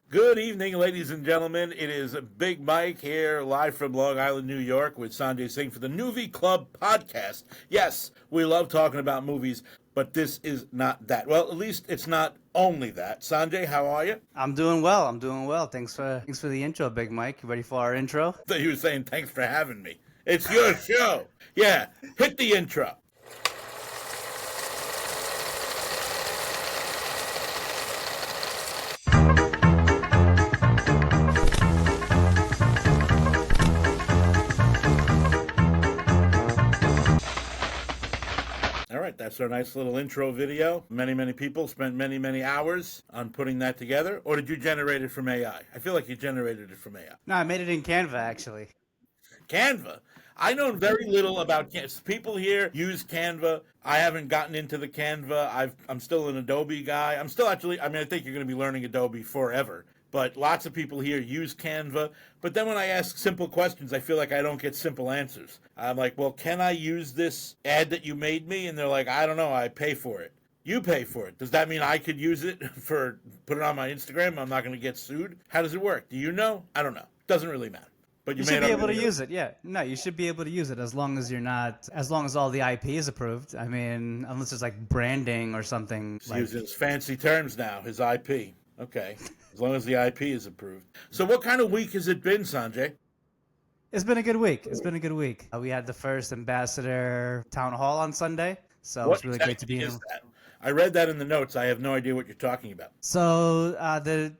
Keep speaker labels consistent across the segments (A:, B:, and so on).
A: Good evening, ladies and gentlemen. It is Big Mike here, live from Long Island, New York, with Sanjay Singh for the Nuvee Club Podcast. Yes, we love talking about movies, but this is not that. Well, at least it's not only that. Sanjay, how are you?
B: I'm doing well. Thanks for the intro, Big Mike. You ready for our intro?
A: I thought you were saying thanks for having me. It's your show. Yeah, hit the intro. All right, that's our nice little intro video. Many people spent many hours on putting that together. Or did you generate it from AI? I feel like you generated it from AI.
B: No, I made it in Canva, actually.
A: Canva. I know very little about Canva. People here use Canva. I haven't gotten into the Canva. I'm still an Adobe guy. I'm still actually, I think you're going to be learning Adobe forever. But lots of people here use Canva. But then when I ask simple questions, I feel like I don't get simple answers. I'm like, well, can I use this ad that you made me? And they're like, I don't know. I pay for it. You pay for it. Does that mean I could use it put it on my Instagram? I'm not going to get sued? How does it work? Do you know? I don't know. Doesn't really matter. But
B: you should be able to use it, yeah. No, you should be able to use it as long as all the IP is approved. I mean, unless it's like branding or something.
A: He's using his fancy terms now, his IP. Okay. As long as the IP is approved. So what kind of week has it been, Sanjay?
B: It's been a good week. We had the first Ambassador Town Hall on Sunday, so it's really great to be in.
A: That? I read that in the notes. I have no idea what you're talking about.
B: So the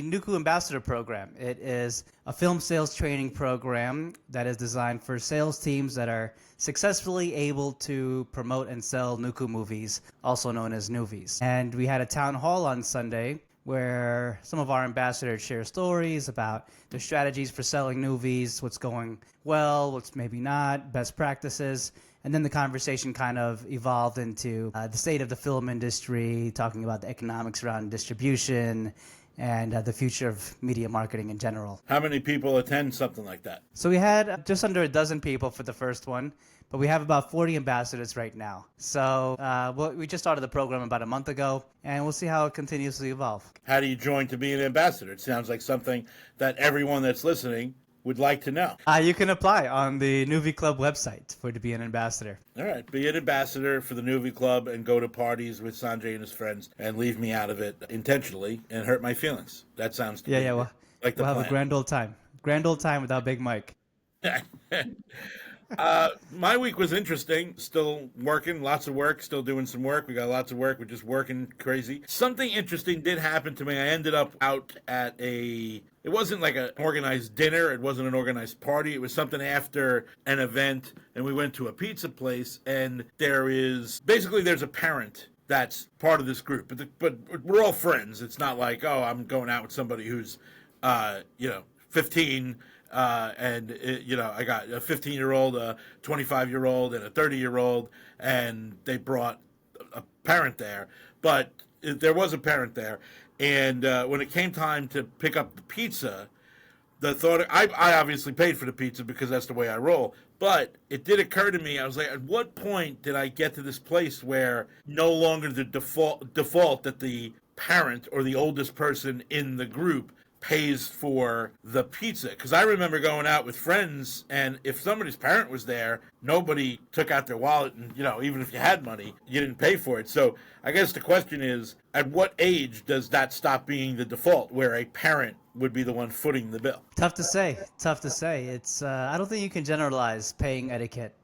B: Nukhu Ambassador Program. It is a film sales training program that is designed for sales teams that are successfully able to promote and sell Nukhu movies, also known as Nuvees. And we had a town hall on Sunday where some of our ambassadors share stories about their strategies for selling Nuvees, what's going well, what's maybe not, best practices. And then the conversation kind of evolved into the state of the film industry, talking about the economics around distribution, and the future of media marketing in general.
A: How many people attend something like that?
B: So we had just under a dozen people for the first one, but we have about 40 ambassadors right now. So we just started the program about a month ago, and we'll see how it continues to evolve.
A: How do you join to be an ambassador? It sounds like something that everyone that's listening would like to know.
B: You can apply on the Nuvee Club website to be an ambassador.
A: All right, be an ambassador for the Nuvee Club and go to parties with Sanjay and his friends and leave me out of it intentionally and hurt my feelings. That sounds to me
B: well,
A: like the
B: we'll
A: plan.
B: Have a grand old time without Big Mike.
A: My week was interesting. Still working, lots of work, still doing some work. We got lots of work. We're just working crazy. Something interesting did happen to me. I ended up out at it wasn't like an organized dinner. It wasn't an organized party. It was something after an event, and we went to a pizza place, and there's a parent that's part of this group. But we're all friends. It's not like, oh, I'm going out with somebody who's, 15, I got a 15-year-old, a 25-year-old, and a 30-year-old, and they brought a parent there. But there was a parent there, and when it came time to pick up the pizza, the thought I obviously paid for the pizza because that's the way I roll. But it did occur to me, I was like, at what point did I get to this place where no longer the default that the parent or the oldest person in the group pays for the pizza? Because I remember going out with friends, and if somebody's parent was there, nobody took out their wallet, and even if you had money, you didn't pay for it. So I guess the question is, at what age does that stop being the default, where a parent would be the one footing the bill?
B: Tough to say. It's I don't think you can generalize paying etiquette.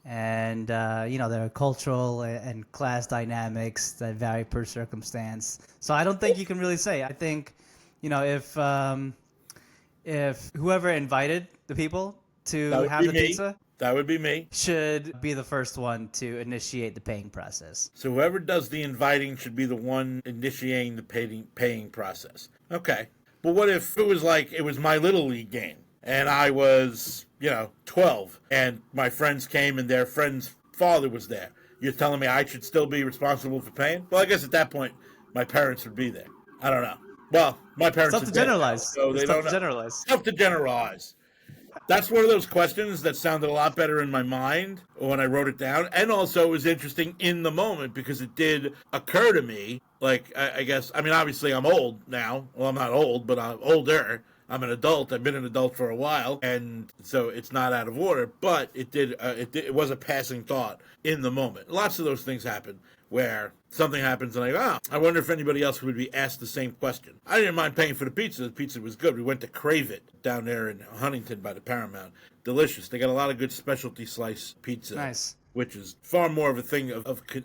B: And, there are cultural and class dynamics that vary per circumstance. So I don't think you can really say. I think, if whoever invited the people to have the pizza,
A: that would be me,
B: should be the first one to initiate the paying process.
A: So whoever does the inviting should be the one initiating the paying process. Okay. But what if it was like it was my Little League game and I was, 12 and my friends came and their friend's father was there? You're telling me I should still be responsible for paying? Well, I guess at that point, my parents would be there. I don't know. Well, my parents.
B: It's tough to generalize.
A: So they don't generalize. Tough to generalize. That's one of those questions that sounded a lot better in my mind when I wrote it down. And also it was interesting in the moment because it did occur to me, like, I guess, I mean, obviously I'm old now. Well, I'm not old, but I'm older. I'm an adult. I've been an adult for a while. And so it's not out of order, but it was a passing thought in the moment. Lots of those things happen where something happens and I go, oh, I wonder if anybody else would be asked the same question. I didn't mind paying for the pizza. The pizza was good. We went to Crave It down there in Huntington by the Paramount. Delicious. They got a lot of good specialty slice pizza.
B: Nice.
A: Which is far more of a thing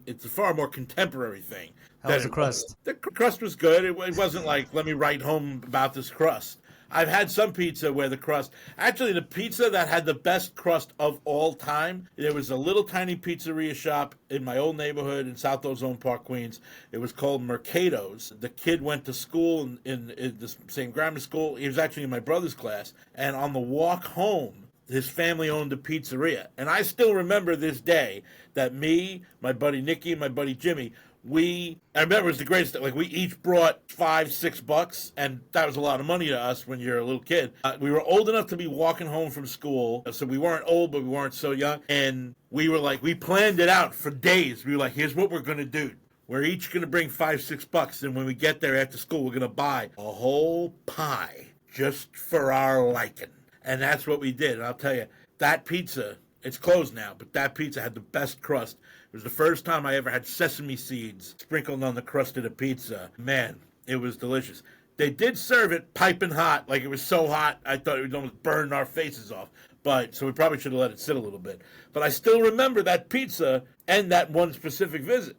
A: it's a far more contemporary thing.
B: How was the crust?
A: The crust was good. It wasn't like, let me write home about this crust. I've had some pizza where the crust, actually the pizza that had the best crust of all time, there was a little tiny pizzeria shop in my old neighborhood in South Ozone Park, Queens. It was called Mercado's. The kid went to school in the same grammar school. He was actually in my brother's class. And on the walk home, his family owned a pizzeria. And I still remember this day that me, my buddy Nicky, and my buddy Jimmy, I remember it was the greatest. Like, we each brought $5-6, and that was a lot of money to us when you're a little kid. We were old enough to be walking home from school, so we weren't old, but we weren't so young. And we were like, we planned it out for days. We were like, here's what we're going to do. We're each going to bring $5-6, and when we get there after school, we're going to buy a whole pie just for our liking. And that's what we did. And I'll tell you, that pizza, it's closed now, but that pizza had the best crust. It was the first time I ever had sesame seeds sprinkled on the crust of the pizza. Man, it was delicious. They did serve it piping hot. Like, it was so hot, I thought it would almost burn our faces off. So we probably should have let it sit a little bit. But I still remember that pizza and that one specific visit.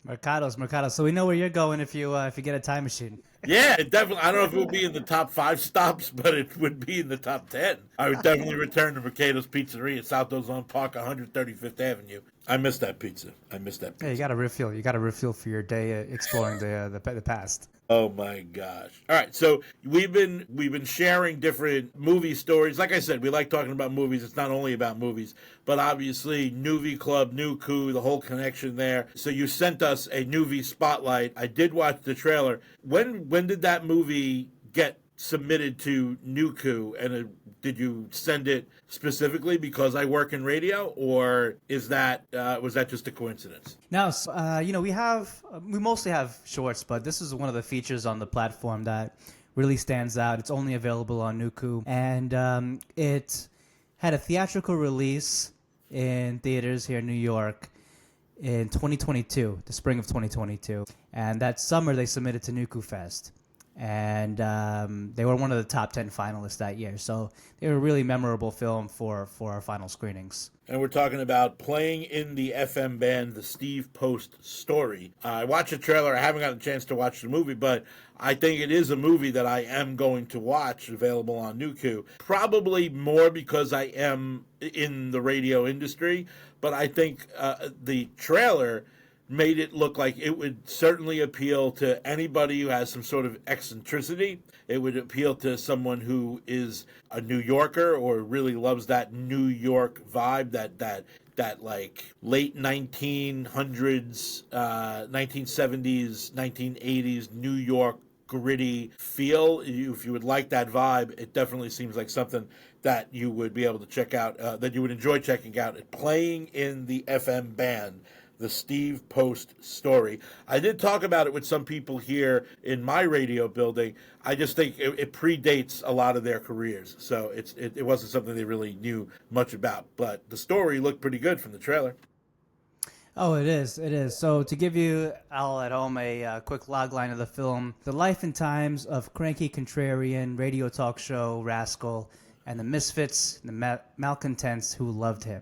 B: Mercados. So we know where you're going if you get a time machine.
A: Yeah, it definitely. I don't know if it would be in the top 5 stops, but it would be in the top 10. I would definitely return to Mercado's Pizzeria at South Ozone Park, 135th Avenue. I miss that pizza. Yeah,
B: you got to refuel. You got to refuel for your day exploring the past.
A: Oh my gosh! All right, so we've been sharing different movie stories. Like I said, we like talking about movies. It's not only about movies, but obviously Nuvee Club, Nukhu, the whole connection there. So you sent us a Nuvee spotlight. I did watch the trailer. When did that movie get submitted to Nukhu, and did you send it specifically because I work in radio, or was that just a coincidence?
B: No, we mostly have shorts, but this is one of the features on the platform that really stands out. It's only available on Nukhu, and it had a theatrical release in theaters here in New York in 2022, the spring of 2022, and that summer they submitted to Nukhu Fest. And they were one of the top 10 finalists that year. So they were a really memorable film for our final screenings.
A: And we're talking about Playing in the FM Band, the Steve Post story. I watched the trailer. I haven't gotten a chance to watch the movie, but I think it is a movie that I am going to watch, available on Nukhu. Probably more because I am in the radio industry, but I think the trailer made it look like it would certainly appeal to anybody who has some sort of eccentricity. It would appeal to someone who is a New Yorker or really loves that New York vibe, that like late 1900s, 1970s, 1980s New York gritty feel. If you would like that vibe, it definitely seems like something that you would be able to check out, that you would enjoy checking out. Playing in the FM Band, the Steve Post story. I did talk about it with some people here in my radio building. I just think it predates a lot of their careers, so it wasn't something they really knew much about. But the story looked pretty good from the trailer.
B: Oh, it is. So to give you all at home a quick logline of the film, the life and times of cranky contrarian radio talk show rascal and the misfits, the malcontents who loved him.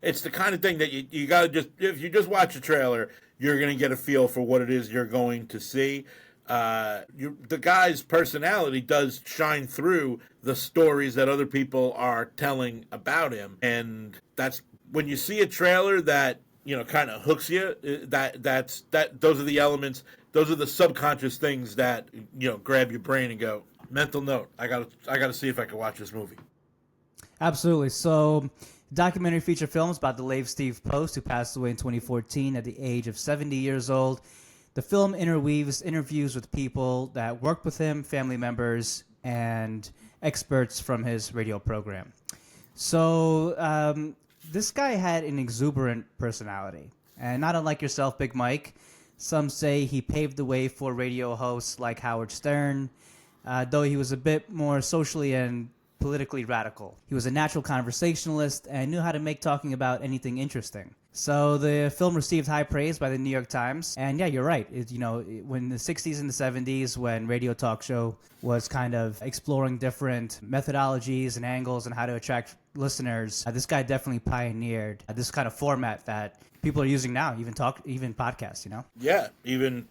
A: It's the kind of thing that you got to if you just watch the trailer, you're going to get a feel for what it is you're going to see. The guy's personality does shine through the stories that other people are telling about him. And that's when you see a trailer that, kind of hooks you, those are the elements, those are the subconscious things that, grab your brain and go, mental note, I got to see if I can watch this movie.
B: Absolutely. So, documentary feature films about the late Steve Post, who passed away in 2014 at the age of 70 years old. The film interweaves interviews with people that worked with him, family members, and experts from his radio program. So this guy had an exuberant personality. And not unlike yourself, Big Mike, some say he paved the way for radio hosts like Howard Stern, though he was a bit more socially and politically radical. He was a natural conversationalist and knew how to make talking about anything interesting. So the film received high praise by the New York Times. And yeah, you're right. When the 60s and the 70s, when radio talk show was kind of exploring different methodologies and angles and how to attract listeners, this guy definitely pioneered this kind of format that people are using now, even podcasts,
A: Yeah, even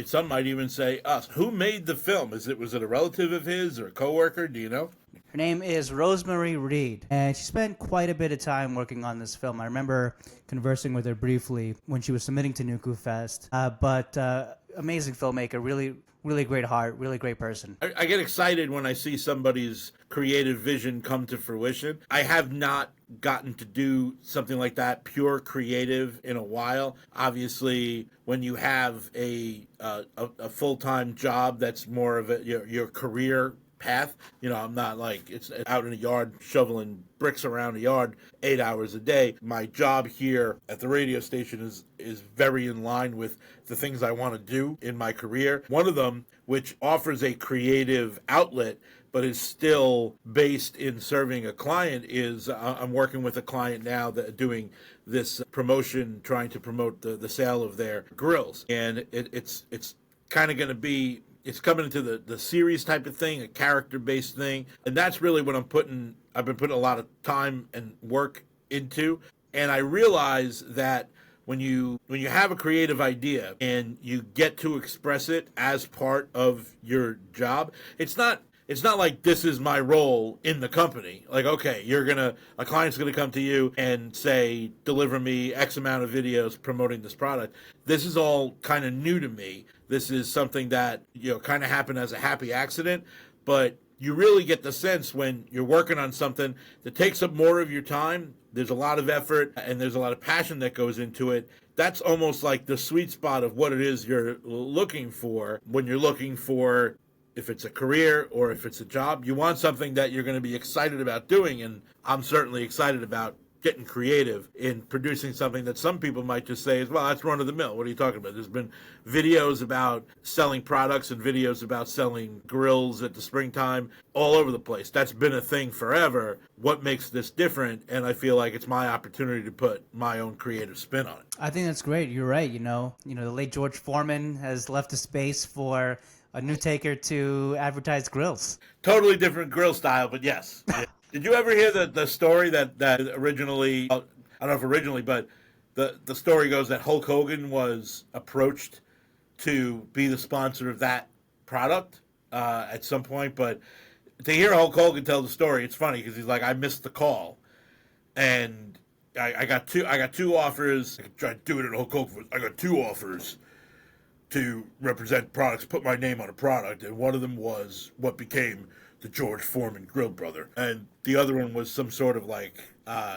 A: some might even say us. Who made the film? Was it a relative of his or a coworker? Do you know?
B: Her name is Rosemary Reed, and she spent quite a bit of time working on this film. I remember conversing with her briefly when she was submitting to Nukhu Fest. But amazing filmmaker, really, really great heart, really great person.
A: I get excited when I see somebody's creative vision come to fruition. I have not gotten to do something like that, pure creative, in a while. Obviously, when you have a full-time job that's more of your career path, I'm not like it's out in a yard shoveling bricks around a yard 8 hours a day. My job here at the radio station is very in line with the things I want to do in my career. One of them, which offers a creative outlet but is still based in serving a client, is I'm working with a client now that doing this promotion, trying to promote the sale of their grills. And it's kind of going to be, it's coming into the series type of thing, a character-based thing. And that's really what I've been putting a lot of time and work into. And I realize that when you have a creative idea and you get to express it as part of your job, it's not like this is my role in the company. Like, okay, a client's gonna come to you and say, deliver me X amount of videos promoting this product. This is all kind of new to me. This is something that, kind of happened as a happy accident, but you really get the sense when you're working on something that takes up more of your time. There's a lot of effort and there's a lot of passion that goes into it. That's almost like the sweet spot of what it is you're looking for when you're looking for, if it's a career or if it's a job. You want something that you're going to be excited about doing, and I'm certainly excited about getting creative in producing something that some people might just say is, well, that's run of the mill. What are you talking about? There's been videos about selling products and videos about selling grills at the springtime all over the place. That's been a thing forever. What makes this different? And I feel like it's my opportunity to put my own creative spin on it.
B: I think that's great. You're right. The late George Foreman has left a space for a new taker to advertise grills.
A: Totally different grill style, but yes. Did you ever hear the story that originally, I don't know if originally, but the story goes that Hulk Hogan was approached to be the sponsor of that product at some point? But to hear Hulk Hogan tell the story, it's funny because he's like, I missed the call. And I got two offers. I could try to do it at Hulk Hogan. I got two offers to represent products, put my name on a product, and one of them was what became the George Foreman Grill Brother, and the other one was some sort of like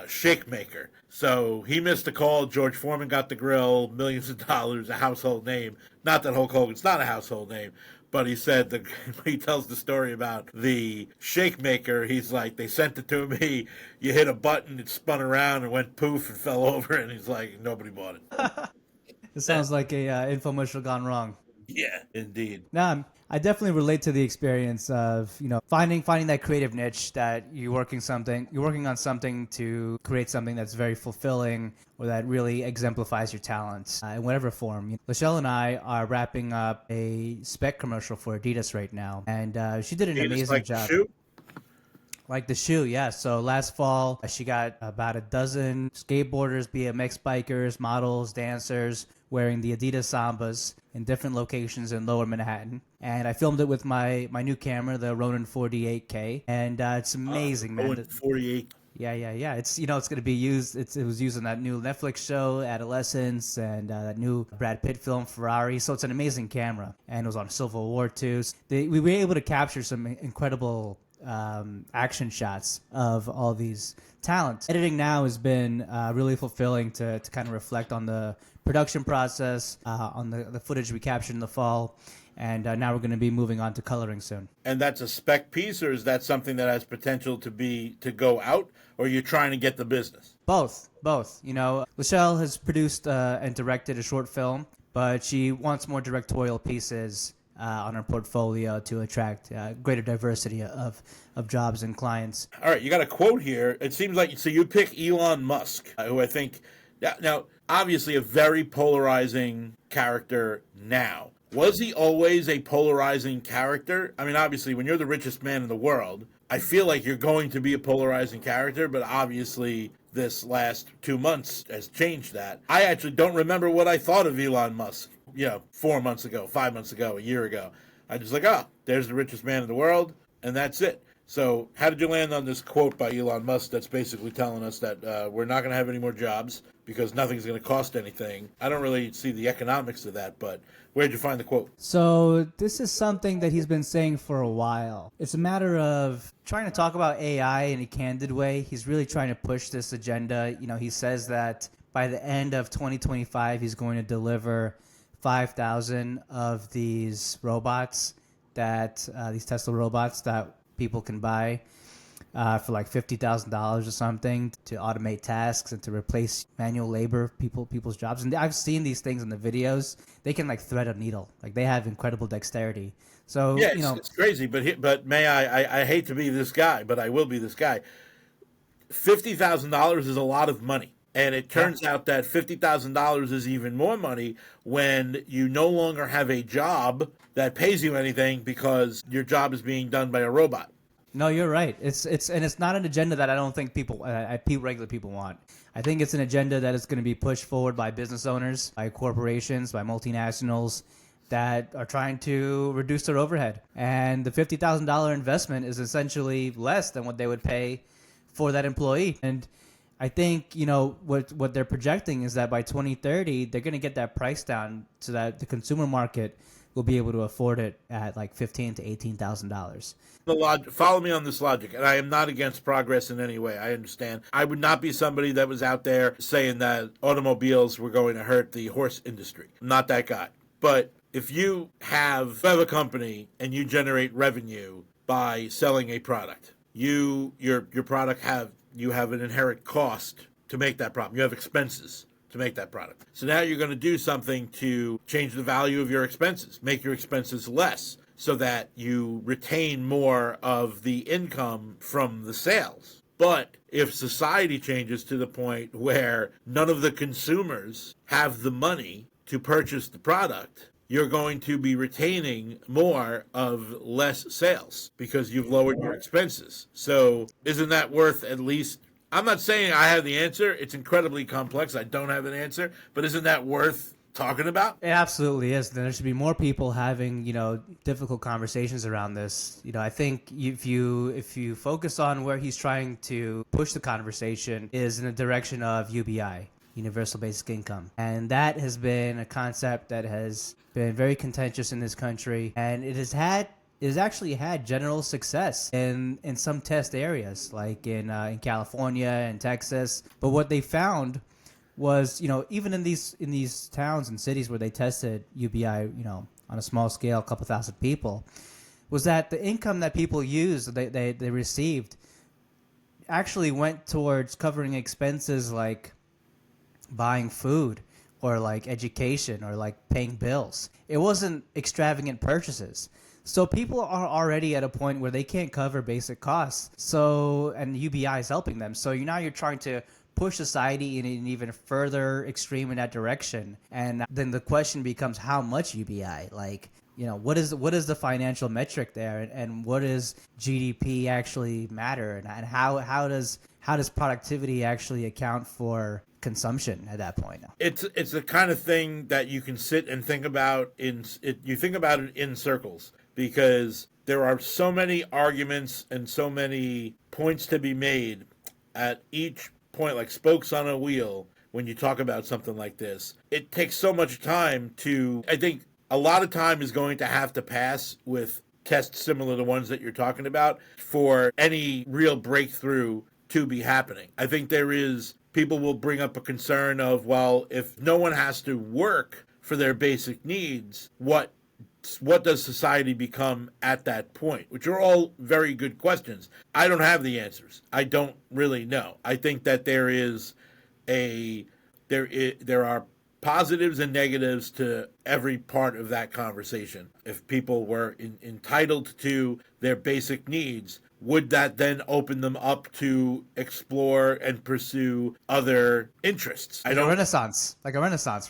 A: shake maker. So he missed a call. George Foreman got the grill, millions of dollars, a household name. Not that Hulk Hogan's not a household name, but he said he tells the story about the shake maker. He's like, they sent it to me. You hit a button, it spun around and went poof and fell over, and he's like, nobody bought it.
B: It sounds like a infomercial gone wrong.
A: Yeah, indeed.
B: No, I definitely relate to the experience of finding that creative niche that you're working on something to create something that's very fulfilling or that really exemplifies your talents in whatever form. Lachelle and I are wrapping up a spec commercial for Adidas right now, and she did an amazing job.
A: Shoe?
B: Like the shoe, yeah. So last fall, she got about a dozen skateboarders, BMX bikers, models, dancers wearing the Adidas Sambas in different locations in Lower Manhattan. And I filmed it with my new camera, the Ronin 48K. And it's amazing, man.
A: Ronin 48.
B: Yeah. It's it's going to be used. It was used in that new Netflix show, Adolescence, and that new Brad Pitt film, Ferrari. So it's an amazing camera. And it was on Civil War too. We were able to capture some incredible action shots of all these talents. Editing now has been really fulfilling to kind of reflect on the production process, on the footage we captured in the fall, And now we're going to be moving on to coloring soon.
A: And that's a spec piece, or is that something that has potential to go out, or you're trying to get the business?
B: Both. Lachelle has produced and directed a short film, but she wants more directorial pieces on her portfolio to attract greater diversity of jobs and clients.
A: All right, you got a quote here. It seems like, so you pick Elon Musk, who I think, now, obviously a very polarizing character now. Was he always a polarizing character? I mean, obviously, when you're the richest man in the world, I feel like you're going to be a polarizing character, but obviously this last 2 months has changed that. I actually don't remember what I thought of Elon Musk, 4 months ago, 5 months ago, a year ago. I just there's the richest man in the world, and that's it. So how did you land on this quote by Elon Musk that's basically telling us that we're not going to have any more jobs because nothing's going to cost anything? I don't really see the economics of that, but where'd you find the quote?
B: So this is something that he's been saying for a while. It's a matter of trying to talk about AI in a candid way. He's really trying to push this agenda. He says that by the end of 2025, he's going to deliver 5,000 of these robots these Tesla robots that people can buy for like $50,000 or something to automate tasks and to replace manual labor, people's jobs. And I've seen these things in the videos. They can like thread a needle. Like they have incredible dexterity. So
A: yeah, it's crazy. But may I hate to be this guy, but I will be this guy. $50,000 is a lot of money. And it turns out that $50,000 is even more money when you no longer have a job that pays you anything because your job is being done by a robot.
B: No, you're right. It's not an agenda that I don't think regular people want. I think it's an agenda that is going to be pushed forward by business owners, by corporations, by multinationals that are trying to reduce their overhead. And the $50,000 investment is essentially less than what they would pay for that employee. And I think, what they're projecting is that by 2030, they're going to get that price down so that the consumer market will be able to afford it at like $15,000 to $18,000.
A: Follow me on this logic, and I am not against progress in any way. I understand. I would not be somebody that was out there saying that automobiles were going to hurt the horse industry. I'm not that guy. But if you have a company and you generate revenue by selling a product, your product you have an inherent cost to make that product. You have expenses to make that product. So now you're going to do something to change the value of your expenses, make your expenses less so that you retain more of the income from the sales. But if society changes to the point where none of the consumers have the money to purchase the product, you're going to be retaining more of less sales because you've lowered your expenses. So isn't that worth at least, I'm not saying I have the answer. It's incredibly complex. I don't have an answer. But isn't that worth talking about?
B: It absolutely is. There should be more people having, difficult conversations around this. I think if you focus on where he's trying to push the conversation is in the direction of UBI, Universal Basic Income. And that has been a concept that has been very contentious in this country, and it has actually had general success in some test areas, like in California and Texas. But what they found was, even in these towns and cities where they tested UBI, on a small scale, a couple thousand people, was that the income that people used, they received, actually went towards covering expenses like buying food or like education or like paying bills. It wasn't extravagant purchases. So people are already at a point where they can't cover basic costs. So, and UBI is helping them. So now you're trying to push society in an even further extreme in that direction. And then the question becomes how much UBI? Like, what is the financial metric there, and what does GDP actually matter, and how does productivity actually account for consumption at that point?
A: It's the kind of thing that you can sit and think about you think about it in circles, because there are so many arguments and so many points to be made at each point, like spokes on a wheel. When you talk about something like this, it takes so much time I think a lot of time is going to have to pass with tests similar to ones that you're talking about for any real breakthrough to be happening. I think people will bring up a concern of, well, if no one has to work for their basic needs, what what does society become at that point? Which are all very good questions. I don't have the answers. I don't really know. I think that there are positives and negatives to every part of that conversation. If people were entitled to their basic needs, would that then open them up to explore and pursue other interests?
B: Like a renaissance,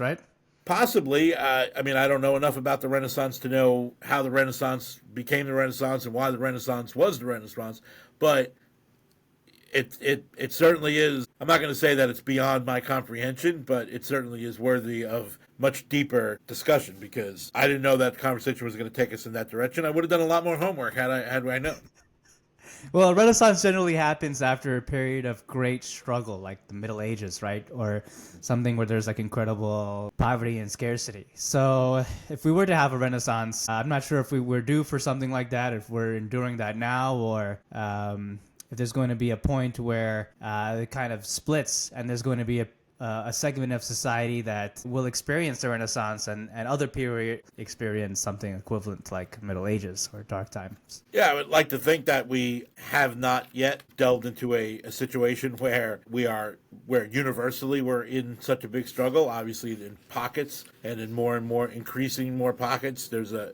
B: right?
A: Possibly. I mean, I don't know enough about the Renaissance to know how the Renaissance became the Renaissance and why the Renaissance was the Renaissance, but it certainly is. I'm not going to say that it's beyond my comprehension, but it certainly is worthy of much deeper discussion, because I didn't know that conversation was going to take us in that direction. I would have done a lot more homework had I known.
B: Well, Renaissance generally happens after a period of great struggle, like the Middle Ages, right? Or something where there's like incredible poverty and scarcity. So if we were to have a Renaissance, I'm not sure if we were due for something like that, if we're enduring that now, or if there's going to be a point where it kind of splits and there's going to be a segment of society that will experience the Renaissance and other period experience something equivalent to like Middle Ages or Dark Times.
A: Yeah, I would like to think that we have not yet delved into a situation where where universally we're in such a big struggle. Obviously, in pockets and in more and more increasing more pockets, there's a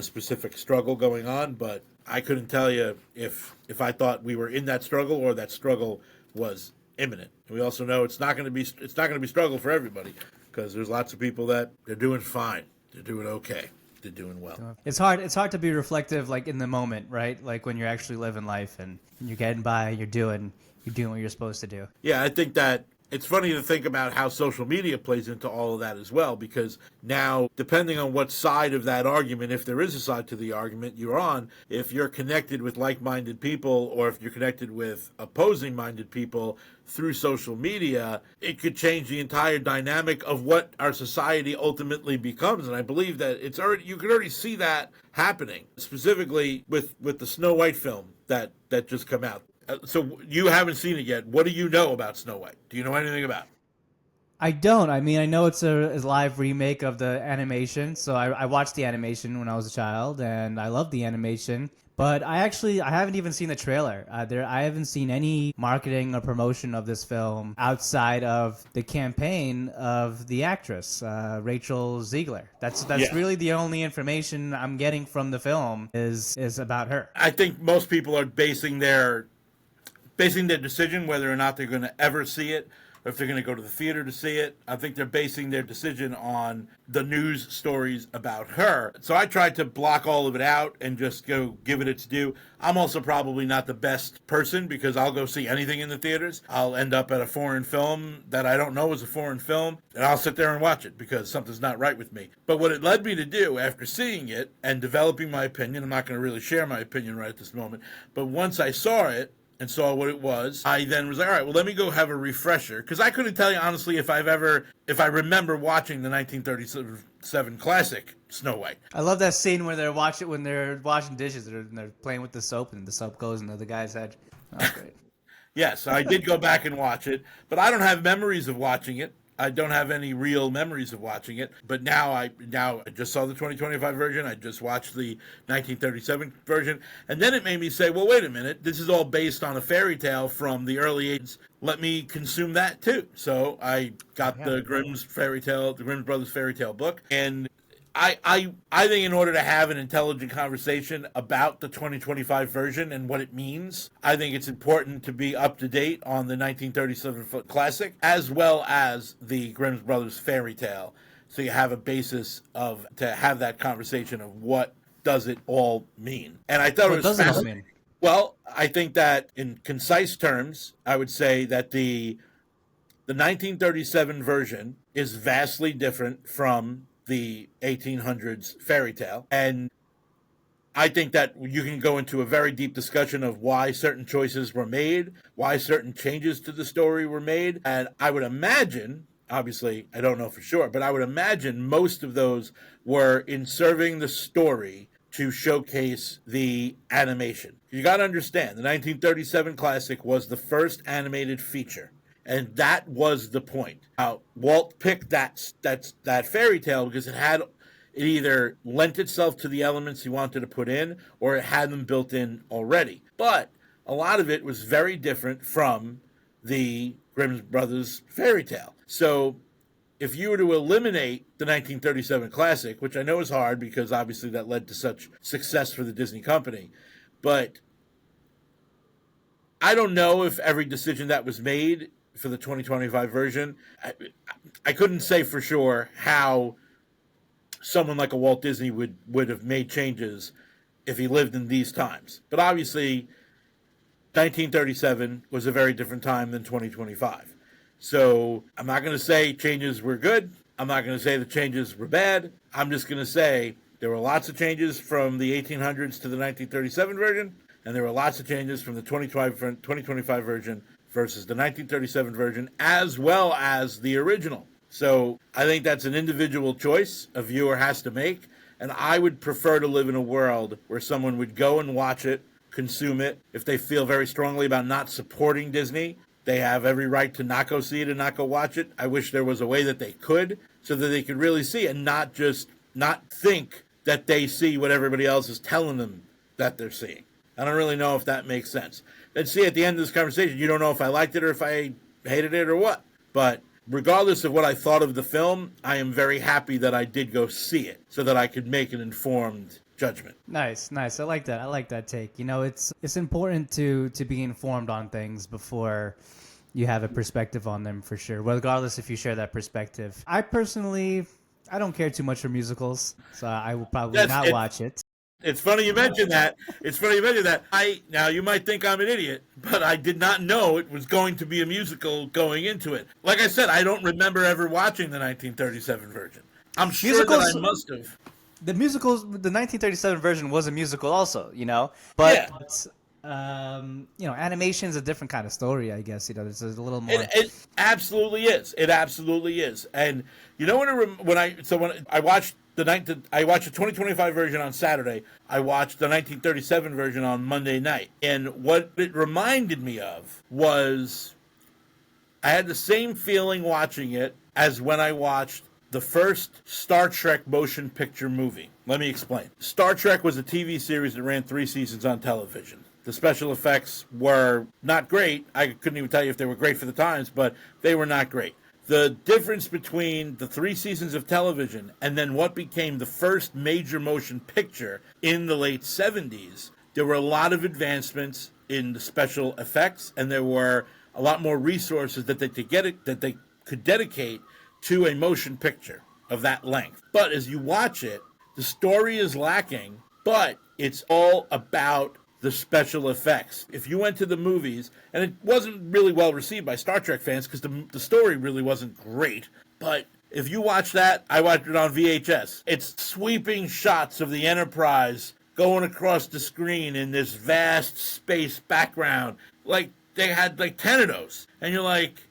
A: specific struggle going on, but I couldn't tell you if I thought we were in that struggle or that struggle was imminent. And we also know it's not going to be struggle for everybody, because there's lots of people that they're doing fine, they're doing okay, they're doing well.
B: It's hard to be reflective like in the moment, right? Like when you're actually living life and you're getting by, you're doing what you're supposed to do.
A: Yeah, I think that it's funny to think about how social media plays into all of that as well, because now, depending on what side of that argument, if there is a side to the argument you're on, if you're connected with like-minded people or if you're connected with opposing-minded people through social media, it could change the entire dynamic of what our society ultimately becomes. And I believe that you can already see that happening, specifically with the Snow White film that just come out. So you haven't seen it yet. What do you know about Snow White? Do you know anything about it?
B: I don't. I mean, I know it's a live remake of the animation. So I watched the animation when I was a child, and I loved the animation. But I haven't even seen the trailer. I haven't seen any marketing or promotion of this film outside of the campaign of the actress, Rachel Zegler. That's really the only information I'm getting from the film is about her.
A: I think most people are basing their decision whether or not they're going to ever see it, or if they're going to go to the theater to see it. I think they're basing their decision on the news stories about her. So I tried to block all of it out and just go give it its due. I'm also probably not the best person, because I'll go see anything in the theaters. I'll end up at a foreign film that I don't know is a foreign film, and I'll sit there and watch it because something's not right with me. But what it led me to do after seeing it and developing my opinion, I'm not going to really share my opinion right at this moment, but once I saw it, and saw what it was, I then was like, all right, well, let me go have a refresher. Because I couldn't tell you, honestly, if I remember watching the 1937 classic Snow White.
B: I love that scene where they're washing dishes and they're playing with the soap, and the soap goes into the guy's head. Oh, great.
A: Yes, I did go back and watch it, but I don't have memories of watching it. I don't have any real memories of watching it, but now I just saw the 2025 version. I just watched the 1937 version, and then it made me say, well, wait a minute, this is all based on a fairy tale from the early 80s. Let me consume that too. So I got the Grimm's Brothers fairy tale book, and I think in order to have an intelligent conversation about the 2025 version and what it means, I think it's important to be up to date on the 1937 classic as well as the Grimm's Brothers fairy tale, so you have a basis to have that conversation of what does it all mean. And I thought it was fascinating. Well, I think that in concise terms, I would say that the 1937 version is vastly different from the 1800s fairy tale, and I think that you can go into a very deep discussion of why certain choices were made, why certain changes to the story were made, and I would imagine, obviously I don't know for sure, but I would imagine most of those were in serving the story to showcase the animation. You got to understand, the 1937 classic was the first animated feature. And that was the point. Walt picked that fairy tale because it It either lent itself to the elements he wanted to put in, or it had them built in already. But a lot of it was very different from the Grimm Brothers fairy tale. So if you were to eliminate the 1937 classic, which I know is hard because obviously that led to such success for the Disney company, but I don't know if every decision that was made for the 2025 version, I couldn't say for sure how someone like a Walt Disney would have made changes if he lived in these times. But obviously, 1937 was a very different time than 2025. So I'm not going to say changes were good. I'm not going to say the changes were bad. I'm just going to say there were lots of changes from the 1800s to the 1937 version, and there were lots of changes from the 2025 version versus the 1937 version, as well as the original. So I think that's an individual choice a viewer has to make, and I would prefer to live in a world where someone would go and watch it, consume it. If they feel very strongly about not supporting Disney, they have every right to not go see it and not go watch it. I wish there was a way that they could, so that they could really see and not think that they see what everybody else is telling them that they're seeing. I don't really know if that makes sense. And see, at the end of this conversation, you don't know if I liked it or if I hated it or what. But regardless of what I thought of the film, I am very happy that I did go see it so that I could make an informed judgment.
B: Nice. I like that. I like that take. You know, it's important to be informed on things before you have a perspective on them, for sure, regardless if you share that perspective. I personally, I don't care too much for musicals, so I will probably not watch it.
A: It's funny you mentioned that. Now, you might think I'm an idiot, but I did not know it was going to be a musical going into it. Like I said, I don't remember ever watching the 1937 version. I'm sure that I must have.
B: The 1937 version was a musical also, you know? But,
A: yeah.
B: Animation is a different kind of story, I guess. You know, there's a little more.
A: It absolutely is. It absolutely is. And you know when I watched I watched the 2025 version on Saturday. I watched the 1937 version on Monday night. And what it reminded me of was I had the same feeling watching it as when I watched the first Star Trek motion picture movie. Let me explain. Star Trek was a TV series that ran 3 seasons on television. The special effects were not great. I couldn't even tell you if they were great for the times, but they were not great. The difference between the 3 seasons of television and then what became the first major motion picture in the late 70s, there were a lot of advancements in the special effects, and there were a lot more resources that they could dedicate to a motion picture of that length. But as you watch it, the story is lacking, but it's all about the special effects. If you went to the movies, and it wasn't really well received by Star Trek fans because the story really wasn't great, but if you watch that, I watched it on VHS. It's sweeping shots of the Enterprise going across the screen in this vast space background. Like, they had like 10 of those. And you're like,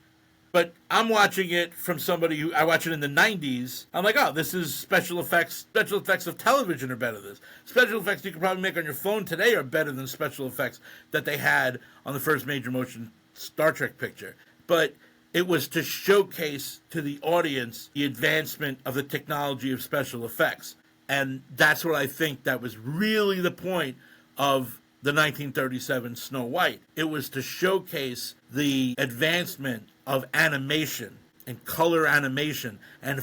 A: but I'm watching it from somebody I watched it in the 90s. I'm like, oh, this is special effects. Special effects of television are better than this. Special effects you can probably make on your phone today are better than special effects that they had on the first major motion Star Trek picture. But it was to showcase to the audience the advancement of the technology of special effects. And that's what I think that was really the point of the 1937 Snow White. It was to showcase the advancement of animation and color animation, and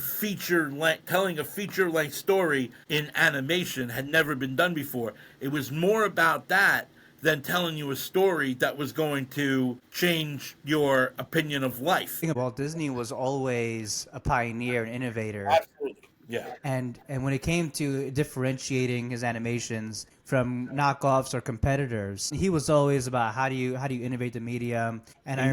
A: telling a feature-length story in animation had never been done before. It was more about that than telling you a story that was going to change your opinion of life.
B: Walt Disney was always a pioneer and innovator.
A: Absolutely. Yeah.
B: And when it came to differentiating his animations from knockoffs or competitors, he was always about how do you innovate the medium. And I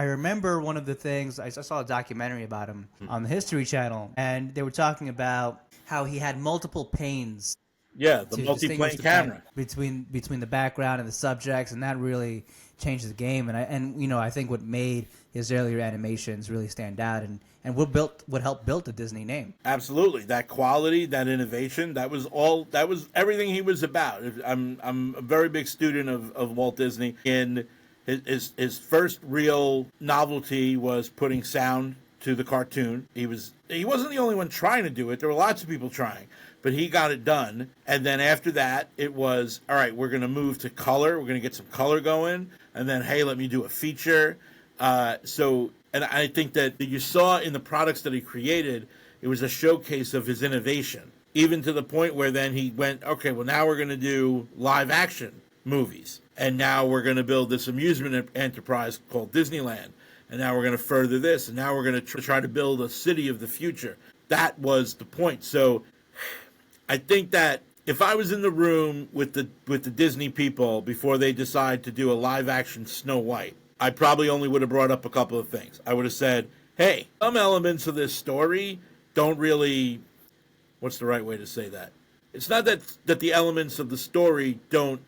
B: remember one of the things I saw a documentary about him on the History Channel, and they were talking about how he had multiple panes.
A: Yeah, the multi-plane camera
B: between the background and the subjects, and that really changed the game. And I think what made his earlier animations really stand out and what helped build the Disney name.
A: Absolutely, that quality, that innovation, that was everything he was about. I'm a very big student of Walt Disney. In his first real novelty was putting sound to the cartoon. He wasn't the only one trying to do it. There were lots of people trying, but he got it done. And then after that, it was, all right, we're going to move to color. We're going to get some color going. And then, hey, let me do a feature. And I think that you saw in the products that he created, it was a showcase of his innovation, even to the point where then he went, okay, well, now we're going to do live action movies. And now we're going to build this amusement enterprise called Disneyland. And now we're going to further this. And now we're going to try to build a city of the future. That was the point. So I think that if I was in the room with the Disney people before they decide to do a live action Snow White, I probably only would have brought up a couple of things. I would have said, hey, some elements of this story don't really, what's the right way to say that? It's not that the elements of the story don't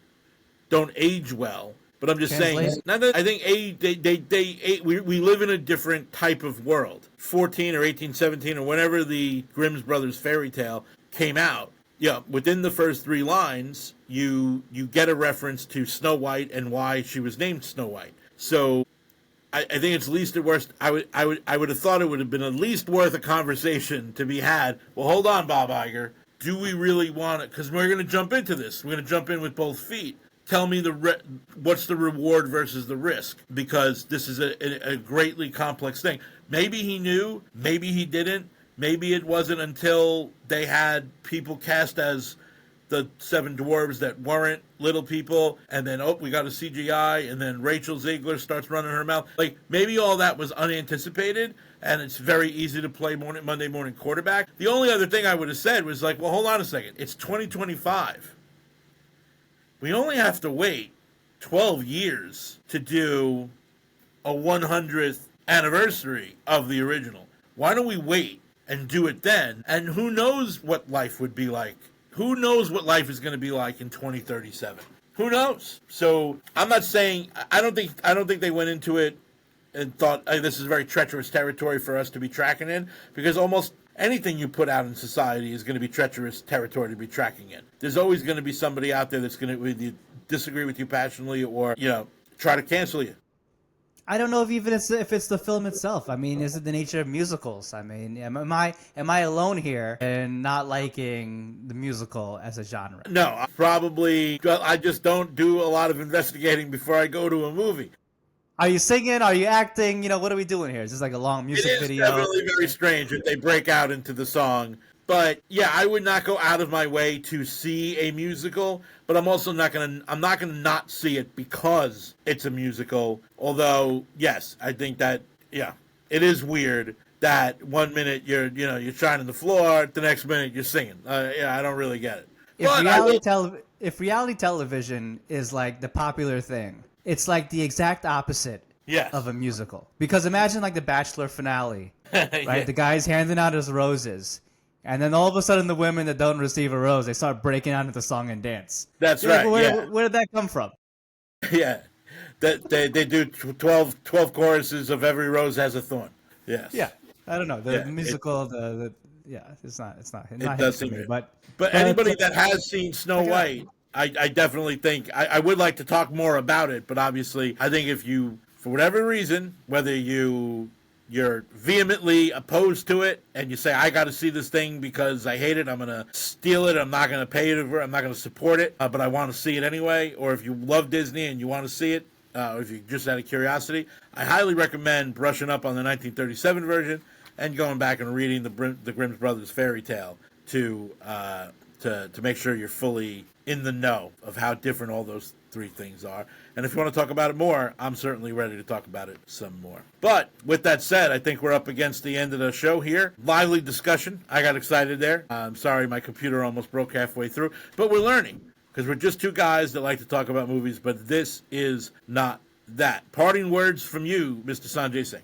A: age well, but I'm just saying, I think we live in a different type of world. 14 or 1817 or whenever the Grimm's Brothers fairy tale came out, yeah, within the first 3 lines, you get a reference to Snow White and why she was named Snow White. So I think it's least at worst. I would have thought it would have been at least worth a conversation to be had. Well, hold on, Bob Iger. Do we really want it? Because we're going to jump into this. We're going to jump in with both feet. Tell me what's the reward versus the risk, because this is a greatly complex thing. Maybe he knew, maybe he didn't. Maybe it wasn't until they had people cast as the 7 dwarves that weren't little people, and then, we got a CGI, and then Rachel Ziegler starts running her mouth. Like, maybe all that was unanticipated, and it's very easy to play Monday morning quarterback. The only other thing I would have said was like, well, hold on a second. It's 2025. We only have to wait 12 years to do a 100th anniversary of the original. Why don't we wait and do it then? And who knows what life would be like? Who knows what life is going to be like in 2037? Who knows? So I'm not saying, I don't think they went into it and thought, hey, this is very treacherous territory for us to be tracking in, because almost anything you put out in society is going to be treacherous territory to be tracking in. There's always going to be somebody out there that's going to disagree with you passionately or, try to cancel you.
B: I don't know if it's the film itself. I mean, is it the nature of musicals? I mean, am I alone here in not liking the musical as a genre?
A: No, probably. I just don't do a lot of investigating before I go to a movie.
B: Are you singing? Are you acting? What are we doing here? Is this like a long music video?
A: It is definitely very strange if they break out into the song. But yeah, I would not go out of my way to see a musical, but I'm also not gonna not see it because it's a musical. Although, yes, I think that it is weird that 1 minute you're shining the floor, the next minute you're singing. I don't really get it.
B: If reality television is like the popular thing, it's like the exact opposite of a musical. Because imagine like the Bachelor finale, right? Yeah. The guy's handing out his roses. And then all of a sudden, the women that don't receive a rose, they start breaking out into song and dance.
A: That's right.
B: Where did that come from?
A: Yeah, they do 12 choruses of Every Rose Has a Thorn. Yes.
B: Yeah, I don't know the musical. It's not. It
A: does seem me. But anybody that has seen Snow White, I definitely think I would like to talk more about it. But obviously, I think if you, for whatever reason, whether you're vehemently opposed to it and you say, I got to see this thing because I hate it, I'm going to steal it, I'm not going to pay it, I'm not going to support it, but I want to see it anyway. Or if you love Disney and you want to see it, or if you just out of curiosity, I highly recommend brushing up on the 1937 version and going back and reading the Grimm's Brothers fairy tale to make sure you're fully in the know of how different all those 3 things are. And if you want to talk about it more, I'm certainly ready to talk about it some more. But with that said, I think we're up against the end of the show here. Lively discussion. I got excited there. I'm sorry my computer almost broke halfway through. But we're learning, because we're just 2 guys that like to talk about movies, but this is not that. Parting words from you, Mr. Sanjay Singh.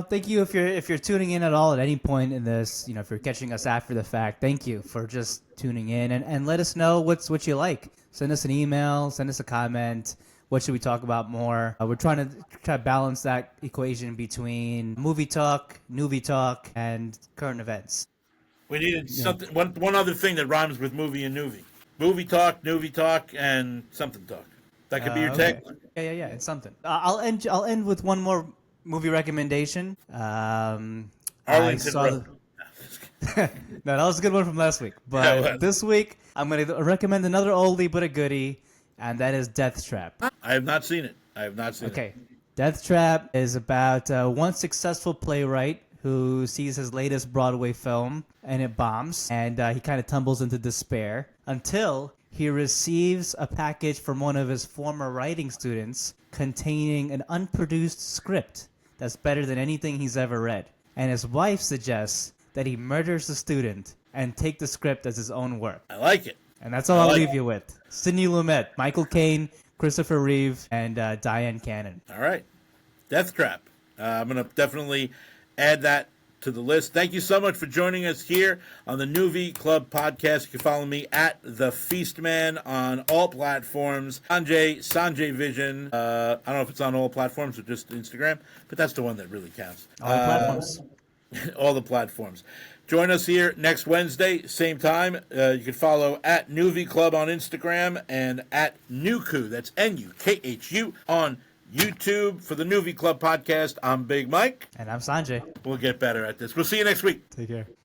B: Thank you if you're tuning in at all at any point in this, if you're catching us after the fact, thank you for just tuning in and let us know what you like. Send us an email, send us a comment. What should we talk about more? We're trying to balance that equation between movie talk, Nuvee talk, and current events.
A: We needed something. One other thing that rhymes with movie and Nuvee. Movie talk, Nuvee talk, and something talk. That could be your tagline.
B: Yeah. It's something. I'll end with one more movie recommendation. I
A: Arlington
B: saw
A: Road.
B: no, that was a good one from last week. But this week, I'm going to recommend another oldie but a goodie, and that is Death Trap.
A: I have not seen it.
B: Okay. Death Trap is about one successful playwright who sees his latest Broadway film and it bombs, and he kind of tumbles into despair until he receives a package from one of his former writing students containing an unproduced script that's better than anything he's ever read. And his wife suggests that he murders the student and take the script as his own work.
A: I like it.
B: And that's all I'll leave you with. Sidney Lumet, Michael Caine, Christopher Reeve, and Diane Cannon.
A: All right. Death Trap. I'm going to definitely add that to the list. Thank you so much for joining us here on the Nuvee Club Podcast. You can follow me at The Feastman on all platforms. Sanjay Vision. I don't know if it's on all platforms or just Instagram, but that's the one that really counts.
B: All platforms.
A: All the platforms. Join us here next Wednesday, same time. You can follow at Nuvee Club on Instagram and at Nukhu, that's Nukhu, on YouTube. For the Nuvee Club Podcast, I'm Big Mike.
B: And I'm Sanjay.
A: We'll get better at this. We'll see you next week.
B: Take care.